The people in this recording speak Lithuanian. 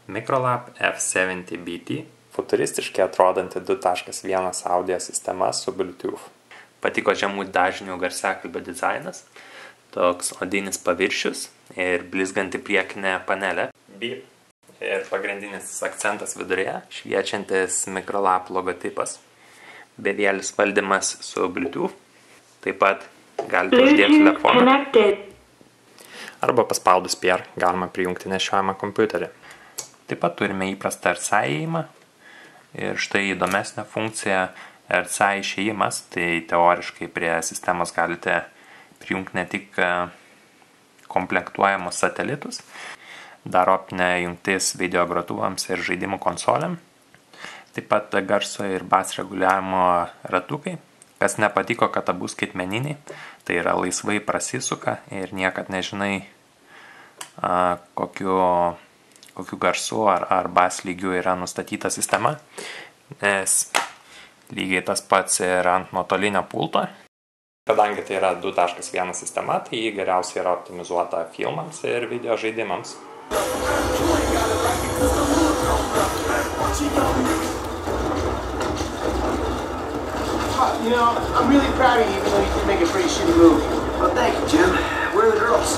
Microlab F70BT futuristiškai atrodanti 2.1 audio sistema su Bluetooth. Patiko žemų dažnių garsiakalbio dizainas, toks odinis paviršius ir blizganti priekinė panelė. Beep. Ir pagrindinis akcentas vidurėje, šviečiantis Microlab logotipas. Bevėlis valdymas su Bluetooth. Taip pat galite uždėti telefoną. Arba paspaudus pair galima prijungti nešiojamą kompiuterį. Taip pat turime įprastą RCA įėjimą. Ir štai įdomesnė funkcija RCA išėjimas. Tai teoriškai prie sistemos galite prijungti ne tik komplektuojamus satelitus, dar optinė jungtis video grotuvams ir žaidimų konsolėm. Taip pat garso ir bas reguliavimo ratukai. Kas nepatiko, kad abu skaitmeniniai, tai yra laisvai prasisuka ir niekad nežinai, kokiu garsu ar bas lygiu yra nustatyta sistema, nes lygiai tas pats ir ant nuotolinio pulto. Kadangi tai yra 2.1 sistema, tai jį geriausiai yra optimizuota filmams ir video žaidimams. You know, I'm really proud of you, even though you did make a pretty shitty movie. Well, thank you, Jim. Where are the girls?